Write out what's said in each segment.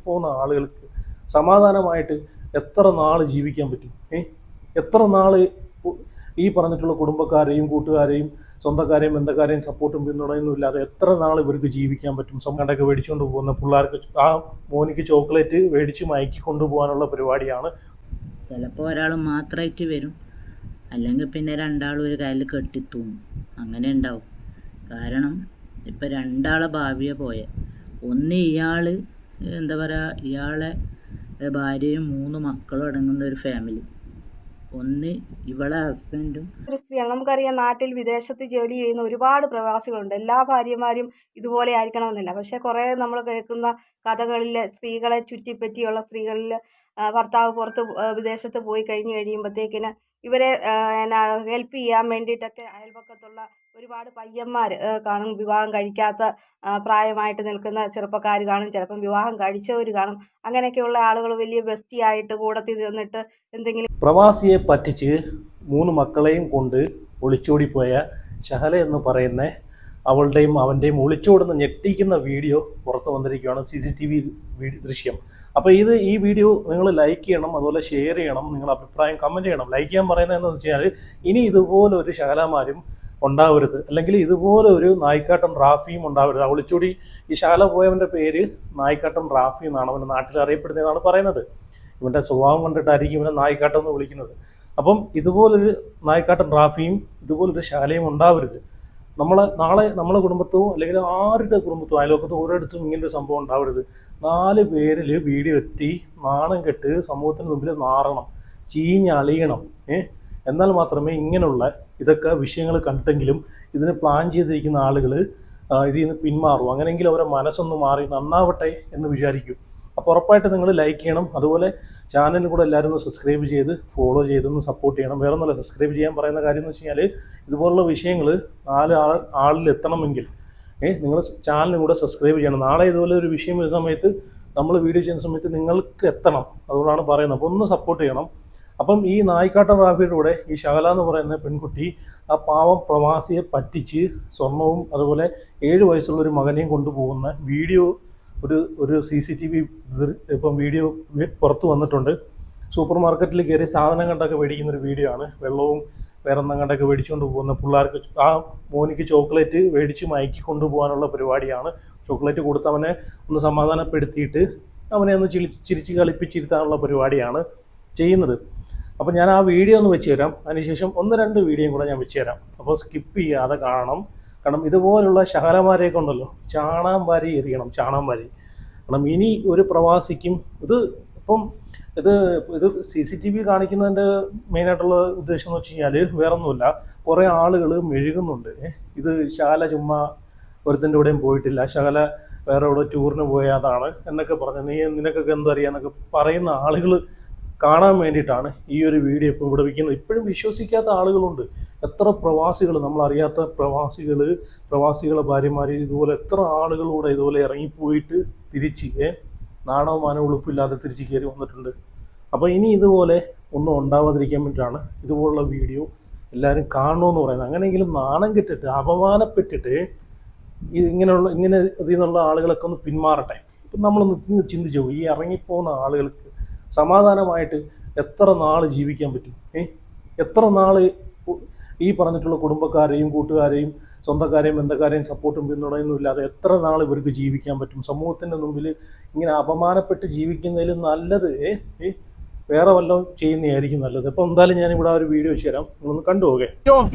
ഇറങ്ങിപ്പോകുന്ന ആളുകൾക്ക് സമാധാനമായിട്ട് എത്ര നാൾ ജീവിക്കാൻ പറ്റും? എത്ര നാൾ ഈ പറഞ്ഞിട്ടുള്ള കുടുംബക്കാരെയും കൂട്ടുകാരെയും സ്വന്തക്കാരെയും ബന്ധക്കാരെയും സപ്പോർട്ടും പിന്തുണയൊന്നും ഇല്ലാതെ എത്ര നാൾ ഇവർക്ക് ജീവിക്കാൻ പറ്റും? സ്വന്തക്കൊക്കെ മേടിച്ചുകൊണ്ട് പോകുന്ന പിള്ളേർക്ക് ആ മോനിക്ക് ചോക്ലേറ്റ് മേടിച്ച് മയക്കി കൊണ്ടുപോകാനുള്ള പരിപാടിയാണ്. ചിലപ്പോൾ ഒരാൾ മാത്രമായിട്ട് വരും, അല്ലെങ്കിൽ പിന്നെ രണ്ടാളും ഒരു കയ്യിൽ കെട്ടിത്തൂങ്ങും, അങ്ങനെ ഉണ്ടാവും. കാരണം ഇപ്പം രണ്ടാളെ ഭാവിയെ പോയ ഒന്ന് ഇയാൾ എന്താ പറയുക, ഇയാളെ ഭാര്യയും 3 മക്കളും അടങ്ങുന്ന ഒരു ഫാമിലി, ഒന്ന് ഇവളെ ഹസ്ബൻഡും. ഒരു സ്ത്രീയാണ്. നമുക്കറിയാം, നാട്ടിൽ വിദേശത്ത് ജോലി ചെയ്യുന്ന ഒരുപാട് പ്രവാസികളുണ്ട്. എല്ലാ ഭാര്യമാരും ഇതുപോലെ ആയിരിക്കണമെന്നില്ല. പക്ഷെ കുറേ നമ്മൾ കേൾക്കുന്ന കഥകളിൽ സ്ത്രീകളെ ചുറ്റിപ്പറ്റിയുള്ള സ്ത്രീകളിൽ ഭർത്താവ് പുറത്ത് വിദേശത്ത് പോയി കഴിയുമ്പോഴത്തേക്കിന് ഇവരെ ഹെൽപ്പ് ചെയ്യാൻ വേണ്ടിയിട്ടൊക്കെ അയൽപക്കത്തുള്ള ഒരുപാട് പയ്യന്മാർ കാണും. വിവാഹം കഴിക്കാത്ത പ്രായമായിട്ട് നിൽക്കുന്ന ചെറുപ്പക്കാർ കാണും, ചിലപ്പം വിവാഹം കഴിച്ചവർ കാണും. അങ്ങനെയൊക്കെയുള്ള ആളുകൾ വലിയ ബെസ്റ്റിയായിട്ട് കൂടത്തിൽ നിന്നിട്ട് എന്തെങ്കിലും. പ്രവാസിയെ പറ്റിച്ച് 3 മക്കളെയും കൊണ്ട് ഒളിച്ചോടിപ്പോയ ഷഹല എന്ന് പറയുന്ന അവളുടെയും അവൻ്റെയും ഒളിച്ചോടുന്ന ഞെട്ടിക്കുന്ന വീഡിയോ പുറത്തു വന്നിരിക്കുകയാണ്, CCTV ദൃശ്യം. അപ്പോൾ ഈ വീഡിയോ നിങ്ങൾ ലൈക്ക് ചെയ്യണം, അതുപോലെ ഷെയർ ചെയ്യണം, നിങ്ങളുടെ അഭിപ്രായം കമൻറ്റ് ചെയ്യണം. ലൈക്ക് ചെയ്യാൻ പറയുന്നത് എന്താണെന്ന് വെച്ച് കഴിഞ്ഞാൽ ഇനി ഇതുപോലെ ഒരു ഷഹലമാരും ഉണ്ടാവരുത്, അല്ലെങ്കിൽ ഇതുപോലെ ഒരു നായിക്കാട്ടൻ റാഫിയും ഉണ്ടാവരുത്. ഒളിച്ചോടി ഈ ഷഹല പോയവൻ്റെ പേര് നായിക്കാട്ടൻ റാഫി എന്നാണ് അവൻ്റെ നാട്ടിൽ അറിയപ്പെടുന്നതെന്നാണ് പറയുന്നത്. ഇവൻ്റെ സ്വഭാവം കണ്ടിട്ടായിരിക്കും ഇവനെ നായിക്കാട്ടം എന്ന് വിളിക്കുന്നത്. അപ്പം ഇതുപോലൊരു നായിക്കാട്ടൻ റാഫിയും ഇതുപോലൊരു ഷഹലയും ഉണ്ടാവരുത്. നാളെ നമ്മളെ കുടുംബത്തോ അല്ലെങ്കിൽ ആരുടെ കുടുംബത്തോ അയൽവക്കത്തോ ഒരിടത്തും ഇങ്ങനൊരു സംഭവം ഉണ്ടാവരുത്. 4 പേരിൽ വീഡിയോ എത്തി നാണം കെട്ട് സമൂഹത്തിന് മുമ്പിൽ നാറണം, ചീഞ്ഞളിയണം. എന്നാൽ മാത്രമേ ഇങ്ങനെയുള്ള ഇതൊക്കെ വിഷയങ്ങൾ കണ്ടെങ്കിലും ഇതിന് പ്ലാൻ ചെയ്തിരിക്കുന്ന ആളുകൾ ഇതിൽ നിന്ന് പിന്മാറും. അങ്ങനെയെങ്കിലും അവരെ മനസ്സൊന്ന് മാറി നന്നാവട്ടെ എന്ന് വിചാരിക്കും. അപ്പോൾ ഉറപ്പായിട്ട് നിങ്ങൾ ലൈക്ക് ചെയ്യണം, അതുപോലെ ചാനലിൽ കൂടെ എല്ലാവരും ഒന്ന് സബ്സ്ക്രൈബ് ചെയ്ത് ഫോളോ ചെയ്തൊന്ന് സപ്പോർട്ട് ചെയ്യണം. വേറെ ഒന്നുമല്ല, സബ്സ്ക്രൈബ് ചെയ്യാൻ പറയുന്ന കാര്യം എന്ന് വെച്ച് കഴിഞ്ഞാൽ ഇതുപോലുള്ള വിഷയങ്ങൾ 4 ആളിൽ എത്തണമെങ്കിൽ നിങ്ങൾ ചാനലിനും കൂടെ സബ്സ്ക്രൈബ് ചെയ്യണം. നാളെ ഇതുപോലെ ഒരു വിഷയം വരുന്ന സമയത്ത് നമ്മൾ വീഡിയോ ചെയ്യുന്ന സമയത്ത് നിങ്ങൾക്ക് എത്തണം, അതുകൊണ്ടാണ് പറയുന്നത്. അപ്പോൾ ഒന്ന് സപ്പോർട്ട് ചെയ്യണം. അപ്പം ഈ നായിക്കാട്ടൻ റാഫിയുടെ കൂടെ ഈ ഷഹല എന്ന് പറയുന്ന പെൺകുട്ടി ആ പാവം പ്രവാസിയെ പറ്റിച്ച് സ്വർണവും അതുപോലെ 7 വയസ്സുള്ള ഒരു മകനെയും കൊണ്ടുപോകുന്ന വീഡിയോ ഒരു CCTV ഇപ്പം വീഡിയോ പുറത്ത് വന്നിട്ടുണ്ട്. സൂപ്പർ മാർക്കറ്റിൽ കയറി സാധനം കണ്ടൊക്കെ മേടിക്കുന്നൊരു വീഡിയോ ആണ്. വെള്ളവും വേറെ കണ്ടൊക്കെ മേടിച്ചുകൊണ്ട് പോകുന്ന പിള്ളേർക്ക് ആ മോനിക്ക് ചോക്ലേറ്റ് മേടിച്ച് മയക്കി കൊണ്ടുപോകാനുള്ള പരിപാടിയാണ്. ചോക്ലേറ്റ് കൊടുത്ത് അവനെ ഒന്ന് സമാധാനപ്പെടുത്തിയിട്ട് അവനെ ഒന്ന് ചിരിച്ച് കളിപ്പിച്ചിരുത്താനുള്ള പരിപാടിയാണ് ചെയ്യുന്നത്. അപ്പോൾ ഞാൻ ആ വീഡിയോ ഒന്ന് വെച്ച് തരാം, അതിനുശേഷം 1-2 വീഡിയോയും കൂടെ ഞാൻ വെച്ച് തരാം. അപ്പോൾ സ്കിപ്പ് ചെയ്യാതെ കാണണം. കാരണം ഇതുപോലുള്ള ഷഹലമാരെയൊക്കെ ഉണ്ടല്ലോ, ചാണാൻ വാരി എറിയണം, ചാണാൻ വാരി. കാരണം ഇനി ഒരു പ്രവാസിക്കും ഇത് CCTV കാണിക്കുന്നതിൻ്റെ മെയിനായിട്ടുള്ള ഉദ്ദേശം എന്ന് വെച്ച് കഴിഞ്ഞാൽ വേറൊന്നുമില്ല, കുറേ ആളുകൾ മെഴുകുന്നുണ്ട്. ഇത് ഷഹല ചുമ്മാ ഒരുത്തിൻ്റെ കൂടെയും പോയിട്ടില്ല, ഷഹല വേറെ എവിടെ ടൂറിന് പോയതാണ് എന്നൊക്കെ പറഞ്ഞ് നിനക്കൊക്കെ എന്തറിയാന്നൊക്കെ പറയുന്ന ആളുകൾ കാണാൻ വേണ്ടിയിട്ടാണ് ഈ ഒരു വീഡിയോ ഇപ്പോൾ ഇവിടെ വയ്ക്കുന്നത്. ഇപ്പോഴും വിശ്വസിക്കാത്ത ആളുകളുണ്ട്. എത്ര പ്രവാസികൾ, നമ്മളറിയാത്ത പ്രവാസികളെ ഭാര്യമാർ ഇതുപോലെ എത്ര ആളുകളൂടെ ഇതുപോലെ ഇറങ്ങിപ്പോയിട്ട് തിരിച്ച് നാണോ മാനോ ഉളുപ്പില്ലാതെ തിരിച്ച് കയറി വന്നിട്ടുണ്ട്. അപ്പോൾ ഇനി ഇതുപോലെ ഒന്നും ഉണ്ടാവാതിരിക്കാൻ വേണ്ടിയിട്ടാണ് ഇതുപോലുള്ള വീഡിയോ എല്ലാവരും കാണണമെന്ന് പറയുന്നത്. അങ്ങനെയെങ്കിലും നാണം കെട്ടിട്ട് അപമാനപ്പെട്ടിട്ട് ഇങ്ങനെ ഇതിൽ നിന്നുള്ള ആളുകളൊക്കെ ഒന്ന് പിന്മാറട്ടെ. ഇപ്പം നമ്മളൊന്ന് ചിന്തിച്ചു, ഈ ഇറങ്ങിപ്പോകുന്ന ആളുകൾക്ക് സമാധാനമായിട്ട് എത്ര നാൾ ജീവിക്കാൻ പറ്റും? എത്ര നാൾ ഈ പറഞ്ഞിട്ടുള്ള കുടുംബക്കാരെയും കൂട്ടുകാരെയും സ്വന്തക്കാരെയും ബന്ധക്കാരെയും സപ്പോർട്ടും പിന്തുണയൊന്നും ഇല്ലാതെ എത്ര നാൾ ഇവർക്ക് ജീവിക്കാൻ പറ്റും? സമൂഹത്തിൻ്റെ മുമ്പിൽ ഇങ്ങനെ അപമാനപ്പെട്ട് ജീവിക്കുന്നതിൽ നല്ലത് വേറെ വല്ലതും ചെയ്യുന്നതായിരിക്കും നല്ലത്. അപ്പോൾ എന്തായാലും ഞാനിവിടെ ഒരു വീഡിയോ വെച്ച് തരാം, നിങ്ങളൊന്ന് കണ്ടുപോകെ.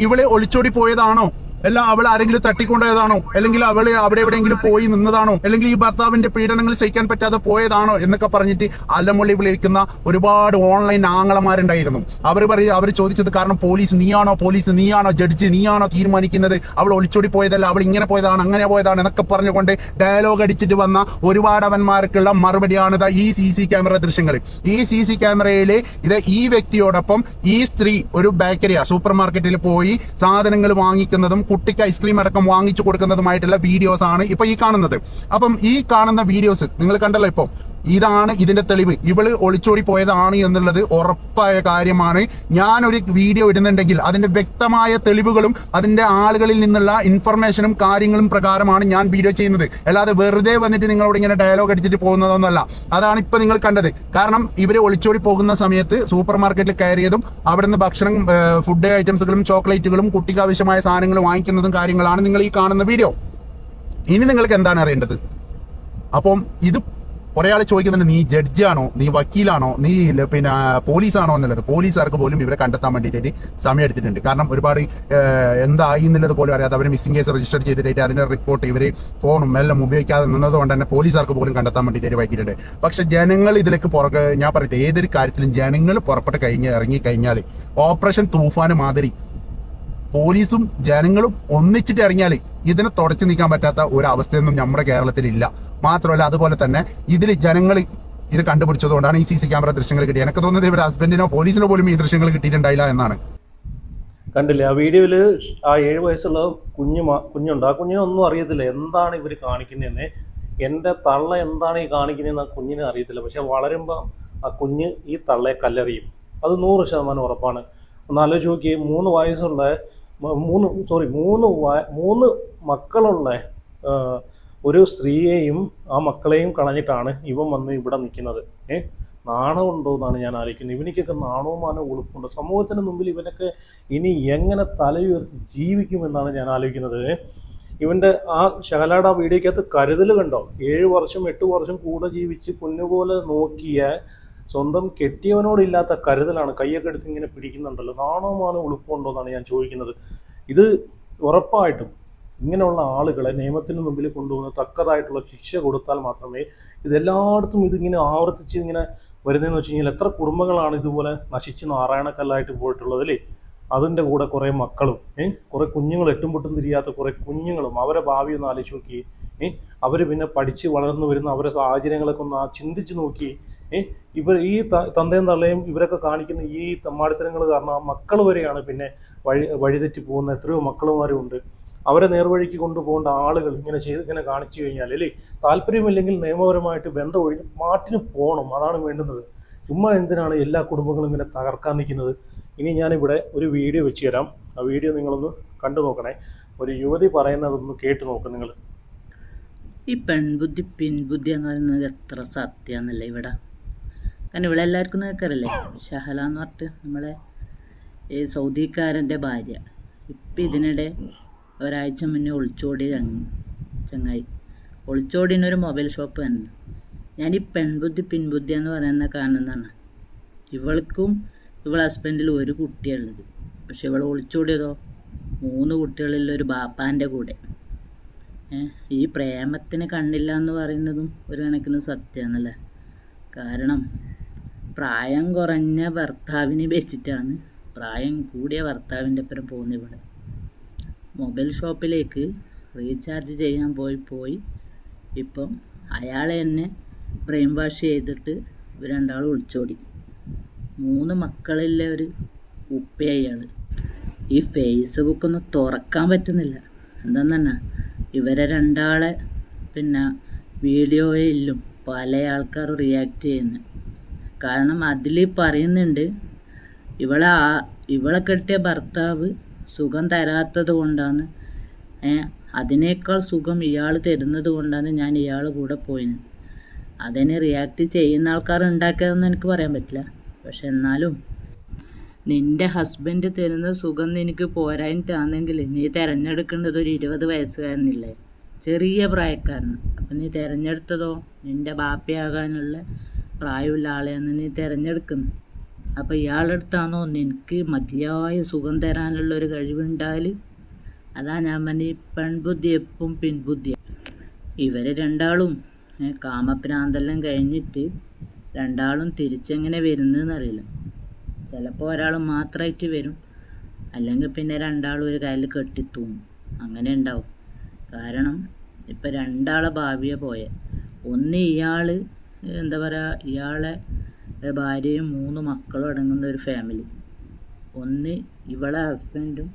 ഇവളെ ഒളിച്ചോടി പോയതാണോ, അല്ല അവൾ ആരെങ്കിലും തട്ടിക്കൊണ്ടതാണോ, അല്ലെങ്കിൽ അവള് അവിടെ എവിടെയെങ്കിലും പോയി നിന്നതാണോ, അല്ലെങ്കിൽ ഈ ഭർത്താവിന്റെ പീഡനങ്ങൾ സഹിക്കാൻ പറ്റാതെ പോയതാണോ എന്നൊക്കെ പറഞ്ഞിട്ട് അലമൊളി വിളിക്കുന്ന ഒരുപാട് ഓൺലൈൻ ആങ്ങളമാരുണ്ടായിരുന്നു. അവർ ചോദിച്ചത് കാരണം പോലീസ് നീയാണോ ജഡ്ജി, നീയാണോ തീരുമാനിക്കുന്നത്, അവൾ ഒളിച്ചോടി പോയതല്ല, അവൾ ഇങ്ങനെ പോയതാണ് അങ്ങനെ പോയതാണ് എന്നൊക്കെ പറഞ്ഞുകൊണ്ട് ഡയലോഗ് അടിച്ചിട്ട് വന്ന ഒരുപാട് അവന്മാർക്കുള്ള മറുപടിയാണ് ഈ CC ക്യാമറ ദൃശ്യങ്ങൾ. ഈ CC ക്യാമറയിൽ ഈ വ്യക്തിയോടൊപ്പം ഈ സ്ത്രീ ഒരു ബേക്കറിയ സൂപ്പർ മാർക്കറ്റിൽ പോയി സാധനങ്ങൾ വാങ്ങിക്കുന്നതും കുട്ടിക്ക് ഐസ്ക്രീം അടക്കം വാങ്ങിച്ചു കൊടുക്കുന്നതുമായിട്ടുള്ള വീഡിയോസ് ആണ് ഇപ്പൊ ഈ കാണുന്നത്. അപ്പം ഈ കാണുന്ന വീഡിയോസ് നിങ്ങൾ കണ്ടല്ലോ, ഇപ്പം ഇതാണ് ഇതിന്റെ തെളിവ്. ഇവള് ഒളിച്ചോടി പോയതാണ് എന്നുള്ളത് ഉറപ്പായ കാര്യമാണ്. ഞാനൊരു വീഡിയോ ഇടുന്നുണ്ടെങ്കിൽ അതിന്റെ വ്യക്തമായ തെളിവുകളും അതിന്റെ ആളുകളിൽ നിന്നുള്ള ഇൻഫർമേഷനും കാര്യങ്ങളും പ്രകാരമാണ് ഞാൻ വീഡിയോ ചെയ്യുന്നത്. അല്ലാതെ വെറുതെ വന്നിട്ട് നിങ്ങളോട് ഇങ്ങനെ ഡയലോഗ് അടിച്ചിട്ട് പോകുന്നതൊന്നുമല്ല. അതാണ് ഇപ്പൊ നിങ്ങൾ കണ്ടത്. കാരണം ഇവര് ഒളിച്ചോടി പോകുന്ന സമയത്ത് സൂപ്പർ മാർക്കറ്റിൽ കയറിയതും അവിടുന്ന് ഭക്ഷണം, ഫുഡ് ഐറ്റംസുകളും ചോക്ലേറ്റുകളും കുട്ടിക്ക് ആവശ്യമായ സാധനങ്ങൾ വാങ്ങിക്കുന്നതും കാര്യങ്ങളാണ് നിങ്ങൾ ഈ കാണുന്ന വീഡിയോ. ഇനി നിങ്ങൾക്ക് എന്താണ് അറിയേണ്ടത്? അപ്പം ഇത് കുറെ ആൾ ചോദിക്കുന്നുണ്ട്, നീ ജഡ്ജാണോ, നീ വക്കീലാണോ, നീ പിന്നെ പോലീസാണോ എന്നുള്ളത്. പോലീസുകാർക്ക് പോലും ഇവരെ കണ്ടെത്താൻ വേണ്ടിയിട്ട് സമയം എടുത്തിട്ടുണ്ട്. കാരണം ഒരുപാട് എന്തായി എന്നുള്ളത് പോലും അറിയാതെ അവർ മിസ്സിംഗ് കേസ് രജിസ്റ്റർ ചെയ്തിട്ട് അതിന്റെ റിപ്പോർട്ട് ഇവർ ഫോണും എല്ലാം ഉപയോഗിക്കാതെ നിന്നതുകൊണ്ട് തന്നെ പോലീസുകാർക്ക് പോലും കണ്ടെത്താൻ വേണ്ടിയിട്ട് വൈകിട്ടുണ്ട്. പക്ഷെ ജനങ്ങൾ ഇതിലേക്ക് ഞാൻ പറയട്ടെ, ഏതൊരു കാര്യത്തിലും ജനങ്ങൾ പുറപ്പെട്ട് ഇറങ്ങിക്കഴിഞ്ഞാൽ ഓപ്പറേഷൻ തൂഫാന് മാതിരി പോലീസും ജനങ്ങളും ഒന്നിച്ചിട്ട് ഇറങ്ങിയാൽ ഇതിനെ തുടച്ചു നീക്കാൻ പറ്റാത്ത ഒരു അവസ്ഥയൊന്നും നമ്മുടെ കേരളത്തിൽ ഇല്ല. മാത്രമല്ല അതുപോലെ തന്നെ ഇതിൽ ജനങ്ങൾ ഇത് കണ്ടുപിടിച്ചതുകൊണ്ടാണ് ഈ CC ക്യാമറ ദൃശ്യങ്ങൾ കിട്ടിയത്. എനിക്ക് തോന്നുന്നത് ഇവർ ഹസ്ബൻഡിനോ പോലീസിനോ പോലും ഈ ദൃശ്യങ്ങൾ കിട്ടിയിട്ടുണ്ടായില്ല എന്നാണ്. കണ്ടില്ലേ ആ വീഡിയോയിൽ ആ 7 വയസ്സുള്ള കുഞ്ഞുണ്ട്. ആ കുഞ്ഞിനെ ഒന്നും അറിയത്തില്ല എന്താണ് ഇവർ കാണിക്കുന്നതെന്ന്. എൻ്റെ തള്ള എന്താണ് ഈ കാണിക്കുന്നതെന്ന് ആ കുഞ്ഞിനെ അറിയത്തില്ല. പക്ഷെ വളരുമ്പോൾ ആ കുഞ്ഞ് ഈ തള്ളയെ കല്ലെറിയും. അത് 100% ഉറപ്പാണ്. ഒന്ന് ആലോചിച്ച് നോക്കിയേ, 3 വയസ്സുള്ള 3 മക്കളുള്ള ഒരു സ്ത്രീയെയും ആ മക്കളെയും കളഞ്ഞിട്ടാണ് ഇവൻ വന്ന് ഇവിടെ നിൽക്കുന്നത്. നാണമുണ്ടോ എന്നാണ് ഞാൻ ആലോചിക്കുന്നത്. ഇവനിക്കൊക്കെ നാണവും മാനവും ഉളുപ്പുണ്ടോ? സമൂഹത്തിന് മുമ്പിൽ ഇവനൊക്കെ ഇനി എങ്ങനെ തലയുയർത്തി ജീവിക്കുമെന്നാണ് ഞാൻ ആലോചിക്കുന്നത്. ഇവൻ്റെ ആ ശകലയുടെ ആ വീഡിയോക്കകത്ത് കരുതൽ കണ്ടോ? 7 വർഷം 8 വർഷം കൂടെ ജീവിച്ച് പൊന്നുപോലെ നോക്കിയ സ്വന്തം കെട്ടിയവനോടില്ലാത്ത കരുതലാണ്. കയ്യൊക്കെ എടുത്ത് ഇങ്ങനെ പിടിക്കുന്നുണ്ടല്ലോ. നാണവുമാനോ ഉളുപ്പുണ്ടോ എന്നാണ് ഞാൻ ചോദിക്കുന്നത്. ഇത് ഉറപ്പായിട്ടും ഇങ്ങനെയുള്ള ആളുകളെ നിയമത്തിന് മുമ്പിൽ കൊണ്ടുവന്ന് തക്കതായിട്ടുള്ള ശിക്ഷ കൊടുത്താൽ മാത്രമേ ഇതെല്ലായിടത്തും ഇതിങ്ങനെ ആവർത്തിച്ച് ഇങ്ങനെ വരുന്നതെന്ന് വെച്ച് കഴിഞ്ഞാൽ എത്ര കുടുംബങ്ങളാണ് ഇതുപോലെ നശിച്ച് നാരായണക്കല്ലായിട്ട് പോയിട്ടുള്ളത് അല്ലേ? അതിൻ്റെ കൂടെ കുറേ മക്കളും കുറേ കുഞ്ഞുങ്ങൾ, എട്ടും പൊട്ടും തിരിയാത്ത കുറേ കുഞ്ഞുങ്ങളും. അവരെ ഭാവി ഒന്ന് ആലോചിച്ച് നോക്കി. അവർ പിന്നെ പഠിച്ച് വളർന്നു വരുന്ന അവരുടെ സാഹചര്യങ്ങളൊക്കെ ഒന്ന് ചിന്തിച്ച് നോക്കി. ഇവർ ഈ തന്തയും തള്ളയും ഇവരൊക്കെ കാണിക്കുന്ന ഈ തമ്മാടിത്തരങ്ങൾ കാരണം ആ മക്കൾ വരെയാണ് പിന്നെ വഴിതെറ്റി പോകുന്ന എത്രയോ മക്കളുമാരും ഉണ്ട്. അവരെ നേർവഴിക്ക് കൊണ്ടുപോകേണ്ട ആളുകൾ ഇങ്ങനെ കാണിച്ചു കഴിഞ്ഞാൽ അല്ലേ, താല്പര്യമില്ലെങ്കിൽ നിയമപരമായിട്ട് ബന്ധം ഒഴിഞ്ഞ് മാറ്റിന് പോകണം. അതാണ് വേണ്ടുന്നത്. ചുമ്മാ എന്തിനാണ് എല്ലാ കുടുംബങ്ങളും ഇങ്ങനെ തകർക്കാൻ നിൽക്കുന്നത്? ഇനി ഞാനിവിടെ ഒരു വീഡിയോ വെച്ച് തരാം. ആ വീഡിയോ നിങ്ങളൊന്ന് കണ്ടു നോക്കണേ. ഒരു യുവതി പറയുന്നതൊന്ന് കേട്ട് നോക്കും നിങ്ങൾ. ഈ പെൺബുദ്ധി പിൻബുദ്ധി എന്ന് പറയുന്നത് എത്ര സത്യമാണെന്നല്ലേ ഇവിടെ. കാരണം ഇവിടെ എല്ലാവർക്കും നിൽക്കാറില്ലേ, ഷഹല എന്ന് പറഞ്ഞിട്ട് നമ്മളെ ഈ സൗദിക്കാരൻ്റെ ഭാര്യ. ഇപ്പം ഇതിനിടെ ഒരാഴ്ച മുന്നേ ഒളിച്ചോടി ചങ്ങായി ഒളിച്ചോടിനൊരു മൊബൈൽ ഷോപ്പ് തന്നെ. ഞാൻ ഈ പെൺബുദ്ധി പിൻബുദ്ധി എന്ന് പറയുന്ന കാരണം എന്താണ്, ഇവൾക്കും ഇവളെ ഹസ്ബൻഡിൽ ഒരു കുട്ടിയുള്ളത്. പക്ഷെ ഇവൾ ഒളിച്ചോടിയതോ 3 കുട്ടികളിലൊരു ബാപ്പാൻ്റെ കൂടെ. ഈ പ്രേമത്തിന് കണ്ണില്ല എന്ന് പറയുന്നതും ഒരു കണക്കിന് സത്യമാണല്ലേ. കാരണം പ്രായം കുറഞ്ഞ ഭർത്താവിനെ വെച്ചിട്ടാണ് പ്രായം കൂടിയ ഭർത്താവിൻ്റെ ഒപ്പം പോകുന്നത്. ഇവിടെ മൊബൈൽ ഷോപ്പിലേക്ക് റീചാർജ് ചെയ്യാൻ പോയി ഇപ്പം അയാളെ തന്നെ ബ്രെയിൻ വാഷ് ചെയ്തിട്ട് ഇവർ രണ്ടാളും ഒളിച്ചോടി. 3 മക്കളിലെ ഒരു ഉപ്പയയാൾ. ഈ ഫേസ്ബുക്കൊന്നും തുറക്കാൻ പറ്റുന്നില്ല. എന്താന്ന് തന്നെ ഇവരെ രണ്ടാളെ പിന്നെ വീഡിയോയിലും പല ആൾക്കാരും റിയാക്ട് ചെയ്യുന്നത്. കാരണം അതിൽ പറയുന്നുണ്ട് ഇവളെ കെട്ടിയ ഭർത്താവ് സുഖം തരാത്തത് കൊണ്ടാണ്, അതിനേക്കാൾ സുഖം ഇയാൾ തരുന്നത് കൊണ്ടാണ് ഞാൻ ഇയാൾ കൂടെ പോയിന്. അതിനെ റിയാക്ട് ചെയ്യുന്ന ആൾക്കാർ ഉണ്ടാക്കിയതെന്ന് എനിക്ക് പറയാൻ പറ്റില്ല. പക്ഷെ എന്നാലും നിൻ്റെ ഹസ്ബൻഡ് തരുന്ന സുഖം നിനക്ക് പോരായിട്ടാണെങ്കിൽ നീ തിരഞ്ഞെടുക്കേണ്ടത് ഒരു 20 വയസ്സുകാരനില്ലേ, ചെറിയ പ്രായക്കാരന്. അപ്പം നീ തിരഞ്ഞെടുത്തതോ നിൻ്റെ ബാപ്പയാകാനുള്ള പ്രായമുള്ള ആളെയാണ് നീ തിരഞ്ഞെടുക്കുന്നു. അപ്പോൾ ഇയാളെടുത്താണോ നിനക്ക് മതിയായ സുഖം തരാനുള്ളൊരു കഴിവുണ്ടായാൽ? അതാ ഞാൻ പറഞ്ഞ ഈ പെൺബുദ്ധി എപ്പം പിൻബുദ്ധി. ഇവർ രണ്ടാളും കാമപ്രാന്തെല്ലാം കഴിഞ്ഞിട്ട് രണ്ടാളും തിരിച്ചെങ്ങനെ വരുന്നതെന്നറിയില്ല. ചിലപ്പോൾ ഒരാൾ മാത്രമായിട്ട് വരും, അല്ലെങ്കിൽ പിന്നെ രണ്ടാളും ഒരു കയ്യിൽ കെട്ടിത്തൂങ്ങും. അങ്ങനെ ഉണ്ടാവും. കാരണം ഇപ്പം 2 ഭാവിയെ പോയ ഒന്ന് ഇയാൾ എന്താ പറയുക, ഇയാളെ ഭാര്യയും 3 മക്കളും അടങ്ങുന്ന ഒരു ഫാമിലി. ഒന്ന് ഇവളെ ഹസ്ബൻഡും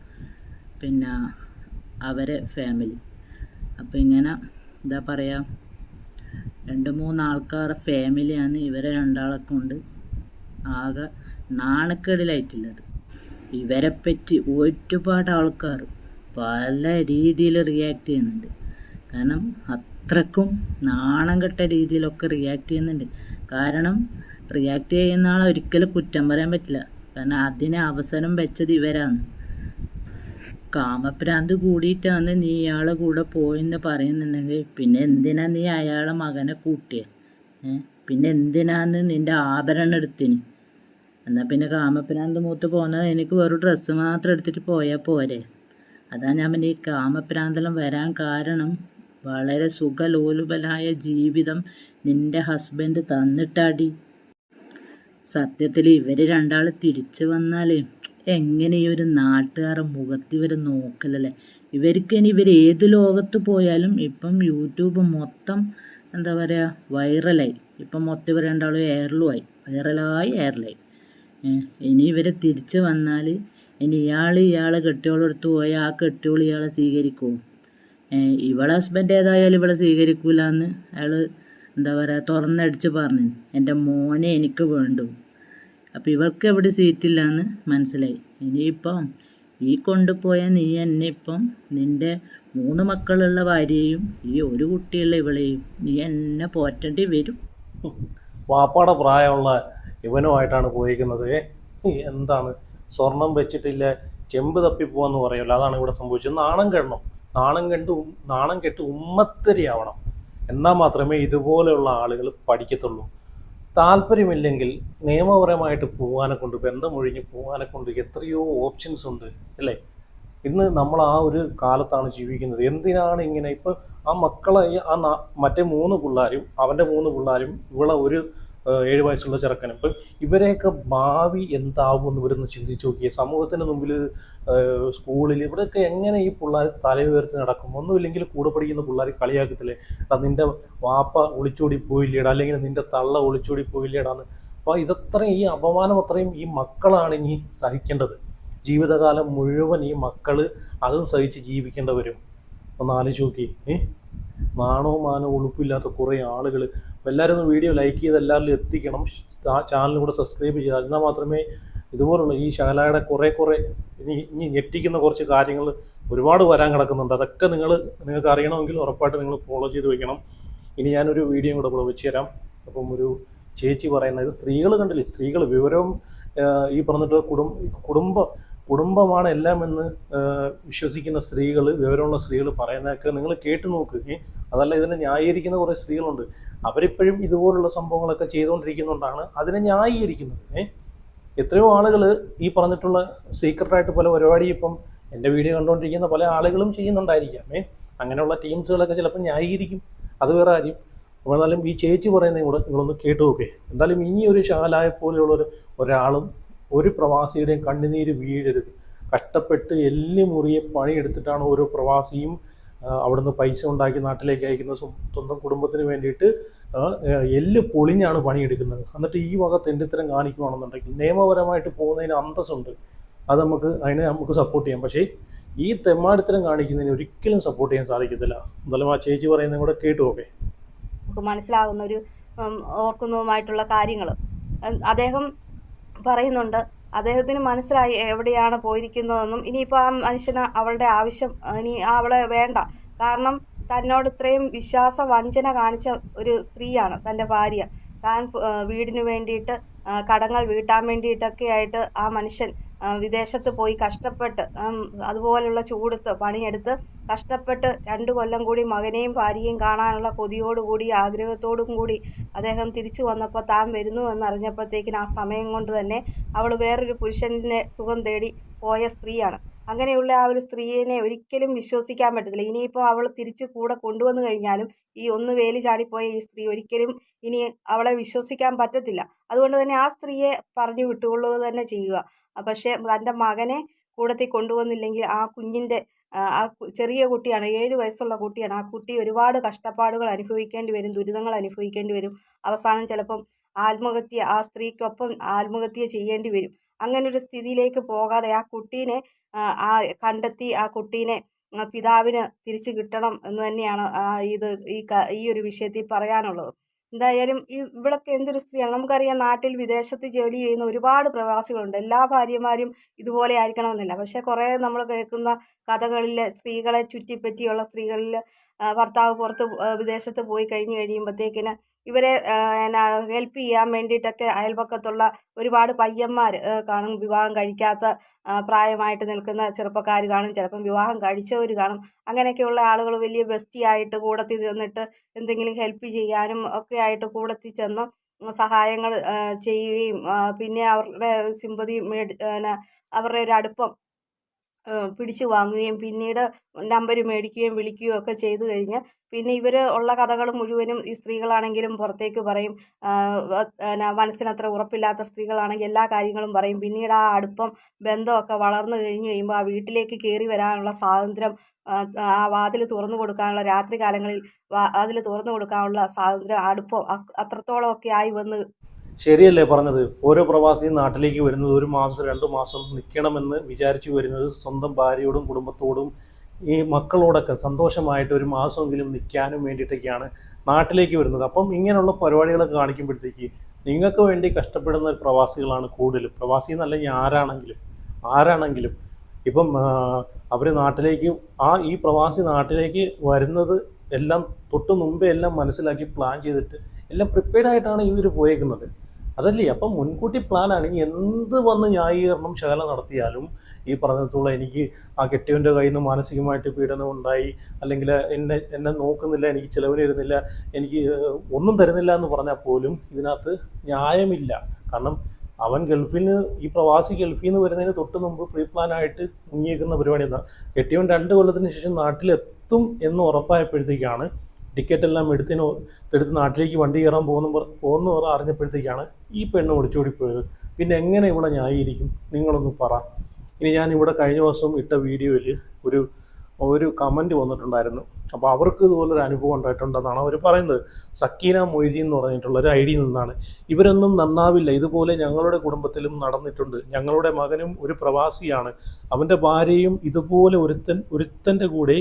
പിന്നെ അവരെ ഫാമിലി. അപ്പോൾ ഇങ്ങനെ എന്താ പറയുക, 2-3 ആൾക്കാരുടെ ഫാമിലിയാണ് ഇവരെ രണ്ടാളെ കൊണ്ട് ആകെ നാണക്കേടിലായിട്ടുള്ളത്. ഇവരെപ്പറ്റി ഒരുപാട് ആൾക്കാർ പല രീതിയിൽ റിയാക്ട് ചെയ്യുന്നുണ്ട്. കാരണം അത്രക്കും നാണം കെട്ട രീതിയിലൊക്കെ റിയാക്ട് ചെയ്യുന്നുണ്ട്. കാരണം റിയാക്ട് ചെയ്യുന്ന ആളെ ഒരിക്കലും കുറ്റം പറയാൻ പറ്റില്ല. കാരണം അതിന് അവസരം വെച്ചത് ഇവരാണ്. കാമഭ്രാന്ത് കൂടിയിട്ടാണ് നീ ഇയാളെ കൂടെ പോയെന്ന് പറയുന്നുണ്ടെങ്കിൽ പിന്നെ എന്തിനാ നീ അയാളെ മകനെ കൂട്ടിയത്? പിന്നെ എന്തിനാന്ന് നിൻ്റെ ആഭരണം എടുത്തിന്? എന്നാൽ പിന്നെ കാമഭ്രാന്ത് മൂത്ത് പോകുന്നത് എനിക്ക് വെറും ഡ്രസ്സ് മാത്രം എടുത്തിട്ട് പോയാൽ പോരെ? അതാ ഞാൻ പിന്നെ ഈ കാമഭ്രാന്തെല്ലാം വരാൻ കാരണം വളരെ സുഖലോലുപലായ ജീവിതം നിൻ്റെ ഹസ്ബൻഡ് തന്നിട്ടാടി. സത്യത്തിൽ ഇവർ രണ്ടാൾ തിരിച്ചു വന്നാൽ എങ്ങനെ ഈ ഒരു നാട്ടുകാരുടെ മുഖത്ത് ഇവർ നോക്കലല്ലേ? ഇവർക്ക് ഇവർ ഏത് ലോകത്ത് പോയാലും ഇപ്പം യൂട്യൂബ് മൊത്തം എന്താ പറയുക വൈറലായി. ഇപ്പം മൊത്തം ഇവർ രണ്ടാളും എയറിലുമായി, എയറിലായി. ഇനി ഇവർ തിരിച്ചു വന്നാൽ ഇനി ഇയാളെ കെട്ടിയോളെടുത്ത് പോയാൽ ആ കെട്ടിയോൾ ഇയാളെ സ്വീകരിക്കുമോ? ഇവളെ ഹസ്ബൻഡ് ഏതായാലും ഇവളെ സ്വീകരിക്കൂല എന്ന് അയാൾ എന്താ പറയുക തുറന്നടിച്ച് പറഞ്ഞു, എൻ്റെ മോനെ എനിക്ക് വേണ്ടു. അപ്പം ഇവൾക്ക് എവിടെ സീറ്റില്ല എന്ന് മനസ്സിലായി. ഇനിയിപ്പം ഈ കൊണ്ടുപോയ നീ എന്നെ ഇപ്പം നിൻ്റെ 3 മക്കളുള്ള ഭാര്യയെയും ഈ ഒരു കുട്ടിയുള്ള ഇവളെയും നീ എന്നെ പോറ്റേണ്ടി വരും. വാപ്പാടെ പ്രായമുള്ള ഇവനുമായിട്ടാണ് പോയിരിക്കുന്നത്. എന്താണ് സ്വർണം വെച്ചിട്ടില്ല ചെമ്പ് തപ്പിപ്പോവാന്ന് പറയുമല്ലോ, അതാണ് ഇവിടെ സംഭവിച്ചത്. നാണം കെട്ട് ഉമ്മത്തരിയാവണം. എന്നാൽ മാത്രമേ ഇതുപോലെയുള്ള ആളുകൾ പഠിക്കത്തുള്ളൂ. താല്പര്യമില്ലെങ്കിൽ നിയമപരമായിട്ട് പോകാനെ കൊണ്ട്, ബന്ധമൊഴിഞ്ഞ് പോകാനെ കൊണ്ട് എത്രയോ ഓപ്ഷൻസ് ഉണ്ട് അല്ലേ? ഇന്ന് നമ്മൾ ആ ഒരു കാലത്താണ് ജീവിക്കുന്നത്. എന്തിനാണ് ഇങ്ങനെ? ഇപ്പം ആ മക്കളെ മറ്റേ 3 പിള്ളേരും അവൻ്റെ 3 പിള്ളേരും ഇവിടെ ഒരു 7 വയസ്സുള്ള ചെറുക്കനും, ഇപ്പം ഇവരെയൊക്കെ ഭാവി എന്താവുമെന്ന് ഇവരൊന്ന് ചിന്തിച്ച് നോക്കിയേ. സമൂഹത്തിന് മുമ്പിൽ, സ്കൂളിൽ ഇവിടെയൊക്കെ എങ്ങനെ ഈ പിള്ളേർ തലയുയർത്തി നടക്കും? ഒന്നുമില്ലെങ്കിൽ കൂടെ പഠിക്കുന്ന പിള്ളേർ കളിയാക്കത്തില്ലേ, നിൻ്റെ വാപ്പ ഒളിച്ചോടി പോയില്ലേടാ, അല്ലെങ്കിൽ നിൻ്റെ തള്ള ഒളിച്ചോടി പോയില്ലേടാന്ന്. അപ്പോൾ ഈ അപമാനം അത്രയും ഈ മക്കളാണ് ഇനി സഹിക്കേണ്ടത്. ജീവിതകാലം മുഴുവൻ ഈ മക്കൾ അതും സഹിച്ച് ജീവിക്കേണ്ടി വരും. ഒന്ന് ആലോചിച്ച് നോക്കി. നാണവും മാനവും ഉളുപ്പില്ലാത്ത കുറേ ആളുകൾ. അപ്പോൾ എല്ലാവരും ഒന്ന് വീഡിയോ ലൈക്ക് ചെയ്ത് എല്ലാവരിലും എത്തിക്കണം. ചാനലും കൂടെ സബ്സ്ക്രൈബ് ചെയ്യുക. എന്നാൽ മാത്രമേ ഇതുപോലുള്ള ഈ ശകലയുടെ കുറേ ഇനി ഞെട്ടിക്കുന്ന കുറച്ച് കാര്യങ്ങൾ ഒരുപാട് വരാൻ കിടക്കുന്നുണ്ട്. അതൊക്കെ നിങ്ങൾക്ക് അറിയണമെങ്കിൽ ഉറപ്പായിട്ട് നിങ്ങൾ ഫോളോ ചെയ്ത് വയ്ക്കണം. ഇനി ഞാനൊരു വീഡിയോ കൂടെ വെച്ച് തരാം. അപ്പം ഒരു ചേച്ചി പറയുന്നത്, സ്ത്രീകൾ കണ്ടില്ലേ, സ്ത്രീകൾ വിവരവും ഈ പറഞ്ഞിട്ട് കുടുംബമാണ് എല്ലാം എന്ന് വിശ്വസിക്കുന്ന സ്ത്രീകൾ, വിവരമുള്ള സ്ത്രീകൾ പറയുന്നതൊക്കെ നിങ്ങൾ കേട്ട് നോക്ക്. അതല്ല, ഇതിനെ ന്യായീകരിക്കുന്ന കുറേ സ്ത്രീകളുണ്ട്. അവരിപ്പോഴും ഇതുപോലുള്ള സംഭവങ്ങളൊക്കെ ചെയ്തുകൊണ്ടിരിക്കുന്നുകൊണ്ടാണ് അതിനെ ന്യായീകരിക്കുന്നത്. എത്രയോ ആളുകൾ ഈ പറഞ്ഞിട്ടുള്ള സീക്രട്ടായിട്ട് പല പരിപാടി ഇപ്പം എൻ്റെ വീഡിയോ കണ്ടുകൊണ്ടിരിക്കുന്ന പല ആളുകളും ചെയ്യുന്നുണ്ടായിരിക്കാം. അങ്ങനെയുള്ള ടീംസുകളൊക്കെ ചിലപ്പോൾ ന്യായീകരിക്കും, അത് വേറെ കാര്യം. അപ്പോൾ എന്നാലും ഈ ചേച്ചി പറയുന്നതും കൂടെ നിങ്ങളൊന്ന് കേട്ടു നോക്കേ. എന്തായാലും ഇനി ഒരു ശാലായ പോലെയുള്ള ഒരാളും ഒരു പ്രവാസിയുടെയും കണ്ണുനീര് വീഴരുത്. കഷ്ടപ്പെട്ട് മുറിയെ പണിയെടുത്തിട്ടാണ് ഓരോ പ്രവാസിയും അവിടുന്ന് പൈസ ഉണ്ടാക്കി നാട്ടിലേക്ക് അയക്കുന്നത്. സ്വന്തം കുടുംബത്തിന് വേണ്ടിയിട്ട് പൊളിഞ്ഞാണ് പണിയെടുക്കുന്നത്. എന്നിട്ട് ഈ വക തെണ്ടിത്തരം കാണിക്കുകയാണെന്നുണ്ടെങ്കിൽ നിയമപരമായിട്ട് പോകുന്നതിന് അന്തസ്സുണ്ട്. അതിനെ നമുക്ക് സപ്പോർട്ട് ചെയ്യാം. പക്ഷേ ഈ തെമ്മാടിത്തരം കാണിക്കുന്നതിന് ഒരിക്കലും സപ്പോർട്ട് ചെയ്യാൻ സാധിക്കത്തില്ല. എന്തായാലും ആ ചേച്ചി പറയുന്നതും കൂടെ കേട്ടു നോക്കേ. നമുക്ക് മനസ്സിലാകുന്ന ഒരു ഓർക്കുന്നതുമായിട്ടുള്ള കാര്യങ്ങൾ അദ്ദേഹം പറയുന്നുണ്ട്. അദ്ദേഹത്തിന് മനസ്സിലായി എവിടെയാണ് പോയിരിക്കുന്നതെന്നും ഇനിയിപ്പോൾ ആ മനുഷ്യന് അവളുടെ ആവശ്യം ഇനി അവളെ വേണ്ട. കാരണം തന്നോട് ഇത്രയും വിശ്വാസ വഞ്ചന കാണിച്ച ഒരു സ്ത്രീയാണ് തൻ്റെ ഭാര്യ. താൻ വീടിന് വേണ്ടിയിട്ട് കടങ്ങൾ വീട്ടാൻ വേണ്ടിയിട്ടൊക്കെ ആയിട്ട് ആ മനുഷ്യൻ വിദേശത്ത് പോയി കഷ്ടപ്പെട്ട് അതുപോലുള്ള ചൂടത്ത് പണിയെടുത്ത് കഷ്ടപ്പെട്ട് 2 കൊല്ലം കൂടി മകനെയും ഭാര്യയെയും കാണാനുള്ള കൊതിയോടുകൂടി ആഗ്രഹത്തോടും കൂടി അദ്ദേഹം തിരിച്ചു വന്നപ്പോൾ താൻ വരുന്നു എന്നറിഞ്ഞപ്പോഴത്തേക്കിന് ആ സമയം കൊണ്ട് തന്നെ അവൾ വേറൊരു പുരുഷനെ സുഖം തേടി പോയ സ്ത്രീയാണ്. അങ്ങനെയുള്ള ആ ഒരു സ്ത്രീയെ ഒരിക്കലും വിശ്വസിക്കാൻ പറ്റത്തില്ല. ഇനിയിപ്പോൾ അവൾ തിരിച്ച് കൂടെ കൊണ്ടുവന്നു കഴിഞ്ഞാലും ഈ ഒന്ന് വേലി ചാടിപ്പോയ ഈ സ്ത്രീ ഒരിക്കലും ഇനി അവളെ വിശ്വസിക്കാൻ പറ്റത്തില്ല. അതുകൊണ്ട് തന്നെ ആ സ്ത്രീയെ പറഞ്ഞു വിട്ടുകൊള്ളുക തന്നെ ചെയ്യുക. പക്ഷേ തൻ്റെ മകനെ കൂടത്തിൽ കൊണ്ടുവന്നില്ലെങ്കിൽ ആ കുഞ്ഞിൻ്റെ ചെറിയ കുട്ടിയാണ്, 7 വയസ്സുള്ള കുട്ടിയാണ്. ആ കുട്ടി ഒരുപാട് കഷ്ടപ്പാടുകൾ അനുഭവിക്കേണ്ടി വരും, ദുരിതങ്ങൾ അനുഭവിക്കേണ്ടി വരും. അവസാനം ചിലപ്പം ആ സ്ത്രീക്കൊപ്പം ആത്മഹത്യ ചെയ്യേണ്ടി വരും. അങ്ങനൊരു സ്ഥിതിയിലേക്ക് പോകാതെ ആ കുട്ടീനെ കണ്ടെത്തി ആ കുട്ടീനെ പിതാവിന് തിരിച്ചു കിട്ടണം എന്ന് തന്നെയാണ് ഈ ഒരു വിഷയത്തിൽ പറയാനുള്ളത്. എന്തായാലും ഇവളൊക്കെ എന്തൊരു സ്ത്രീയാണ്. നമുക്കറിയാം നാട്ടിൽ വിദേശത്ത് ജോലി ചെയ്യുന്ന ഒരുപാട് പ്രവാസികളുണ്ട്. എല്ലാ ഭാര്യമാരും ഇതുപോലെ ആയിരിക്കണമെന്നില്ല. പക്ഷേ കുറേ നമ്മൾ കേൾക്കുന്ന കഥകളിൽ സ്ത്രീകളെ ചുറ്റിപ്പറ്റിയുള്ള സ്ത്രീകളിൽ ഭർത്താവ് പുറത്ത് വിദേശത്ത് പോയി കഴിയുമ്പോഴത്തേക്കിന് ഇവരെ ഹെൽപ്പ് ചെയ്യാൻ വേണ്ടിയിട്ടൊക്കെ അയൽപക്കത്തുള്ള ഒരുപാട് പയ്യന്മാർ കാണും. വിവാഹം കഴിക്കാത്ത പ്രായമായിട്ട് നിൽക്കുന്ന ചെറുപ്പക്കാർ കാണും, ചിലപ്പം വിവാഹം കഴിച്ചവർ കാണും. അങ്ങനെയൊക്കെയുള്ള ആളുകൾ വലിയ ബെസ്റ്റിയായിട്ട് കൂടത്തിൽ നിന്നിട്ട് എന്തെങ്കിലും ഹെൽപ്പ് ചെയ്യാനും ഒക്കെ ആയിട്ട് കൂടത്തിൽ ചെന്ന് സഹായങ്ങൾ ചെയ്യുകയും പിന്നെ അവരുടെ സിമ്പതി അവരുടെ ഒരു അടുപ്പം പിടിച്ചു വാങ്ങുകയും പിന്നീട് നമ്പർ മേടിക്കുകയും വിളിക്കുകയും ഒക്കെ ചെയ്തു കഴിഞ്ഞ് പിന്നെ ഇവർ ഉള്ള കഥകൾ മുഴുവനും ഈ സ്ത്രീകളാണെങ്കിലും പുറത്തേക്ക് പറയും. മനസ്സിനത്ര ഉറപ്പില്ലാത്ത സ്ത്രീകളാണെങ്കിൽ എല്ലാ കാര്യങ്ങളും പറയും. പിന്നീട് ആ അടുപ്പം ബന്ധമൊക്കെ വളർന്നു കഴിയുമ്പോൾ ആ വീട്ടിലേക്ക് കയറി വരാനുള്ള സ്വാതന്ത്ര്യം, ആ വാതിൽ തുറന്നു കൊടുക്കാനുള്ള, രാത്രി കാലങ്ങളിൽ വാതിൽ തുറന്നു കൊടുക്കാനുള്ള സ്വാതന്ത്ര്യം, അടുപ്പം അത്രത്തോളം ഒക്കെ ആയി വന്ന്. ശരിയല്ലേ പറഞ്ഞത്? ഓരോ പ്രവാസിയും നാട്ടിലേക്ക് വരുന്നത് 1 മാസം 2 മാസം നിൽക്കണമെന്ന് വിചാരിച്ചു വരുന്നത് സ്വന്തം ഭാര്യയോടും കുടുംബത്തോടും ഈ മക്കളോടൊക്കെ സന്തോഷമായിട്ട് 1 മാസമെങ്കിലും നിൽക്കാനും വേണ്ടിയിട്ടൊക്കെയാണ് നാട്ടിലേക്ക് വരുന്നത്. അപ്പം ഇങ്ങനെയുള്ള പരിപാടികളൊക്കെ കാണിക്കുമ്പോഴത്തേക്ക് നിങ്ങൾക്ക് വേണ്ടി കഷ്ടപ്പെടുന്ന പ്രവാസികളാണ് കൂടുതലും. പ്രവാസി എന്നല്ലെങ്കിൽ ആരാണെങ്കിലും ഇപ്പം അവർ നാട്ടിലേക്ക് ഈ പ്രവാസി നാട്ടിലേക്ക് വരുന്നത് എല്ലാം തൊട്ട് മുമ്പേ എല്ലാം മനസ്സിലാക്കി പ്ലാൻ ചെയ്തിട്ട് എല്ലാം പ്രിപ്പയർഡ് ആയിട്ടാണ് ഇവർ പോയേക്കുന്നത്. അതല്ലേ? അപ്പം മുൻകൂട്ടി പ്ലാനാണ്. ഇനി എന്ത് വന്ന് ന്യായീകരണം ശകല നടത്തിയാലും ഈ പറഞ്ഞിട്ടുള്ള എനിക്ക് ആ കെട്ടിയവൻ്റെ കയ്യിൽ നിന്ന് മാനസികമായിട്ട് പീഡനം ഉണ്ടായി, അല്ലെങ്കിൽ എന്നെ നോക്കുന്നില്ല, എനിക്ക് ചിലവിന് തരുന്നില്ല, എനിക്ക് ഒന്നും തരുന്നില്ല എന്ന് പറഞ്ഞാൽ പോലും ഇതിനകത്ത് ന്യായമില്ല. കാരണം അവൻ ഈ പ്രവാസി ഗൾഫിൽ നിന്ന് വരുന്നതിന് തൊട്ട് മുമ്പ് പ്രീ പ്ലാനായിട്ട് മുങ്ങിയേക്കുന്ന പരിപാടി എന്താണ്? കെട്ടിയവൻ 2 കൊല്ലത്തിന് ശേഷം നാട്ടിലെത്തും എന്ന് ഉറപ്പായപ്പോഴത്തേക്കാണ് ടിക്കറ്റ് എല്ലാം എടുത്ത് നാട്ടിലേക്ക് വണ്ടി കയറാൻ പോകുന്നവർ അറിഞ്ഞപ്പോഴത്തേക്കാണ് ഈ പെണ്ണ് ഒളിച്ചോടിപ്പോയത്. പിന്നെ എങ്ങനെ ഇവിടെ ന്യായീകരിക്കും? നിങ്ങളൊന്ന് പറ. ഇനി ഞാൻ ഇവിടെ കഴിഞ്ഞ ദിവസം ഇട്ട വീഡിയോയിൽ ഒരു കമൻറ്റ് വന്നിട്ടുണ്ടായിരുന്നു. അപ്പോൾ അവർക്ക് ഇതുപോലൊരു അനുഭവം ഉണ്ടായിട്ടുണ്ടെന്നാണ് അവർ പറയുന്നത്. സക്കീന മൊയ്തീൻ എന്ന് പറഞ്ഞിട്ടുള്ളൊരു ഐഡിയിൽ നിന്നാണ്. ഇവരൊന്നും നന്നാവില്ല, ഇതുപോലെ ഞങ്ങളുടെ കുടുംബത്തിലും നടന്നിട്ടുണ്ട്. ഞങ്ങളുടെ മകനും ഒരു പ്രവാസിയാണ്, അവൻ്റെ ഭാര്യയും ഇതുപോലെ ഒരുത്തൻ്റെ കൂടെ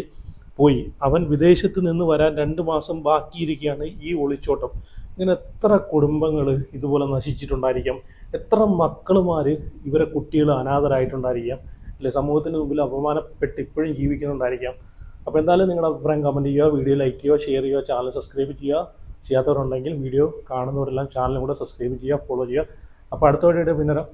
പോയി. അവൻ വിദേശത്ത് നിന്ന് വരാൻ 2 മാസം ബാക്കിയിരിക്കുകയാണ് ഈ ഒളിച്ചോട്ടം. ഇങ്ങനെ എത്ര കുടുംബങ്ങൾ ഇതുപോലെ നശിച്ചിട്ടുണ്ടായിരിക്കാം, എത്ര മക്കളുമാർ ഇവരെ കുട്ടികൾ അനാഥരായിട്ടുണ്ടായിരിക്കാം, അല്ലെ? സമൂഹത്തിന് മുമ്പിൽ അപമാനപ്പെട്ട് ഇപ്പോഴും ജീവിക്കുന്നുണ്ടായിരിക്കാം. അപ്പോൾ എന്തായാലും നിങ്ങളുടെ അഭിപ്രായം കമൻറ്റ് ചെയ്യുക, വീഡിയോ ലൈക്ക് ചെയ്യുക, ഷെയർ ചെയ്യുക, ചാനൽ സബ്സ്ക്രൈബ് ചെയ്യുക. ചെയ്യാത്തവരുണ്ടെങ്കിൽ വീഡിയോ കാണുന്നവരെല്ലാം ചാനലും കൂടെ സബ്സ്ക്രൈബ് ചെയ്യുക, ഫോളോ ചെയ്യുക. അപ്പോൾ അടുത്ത വീഡിയോയുടെ പിന്നെ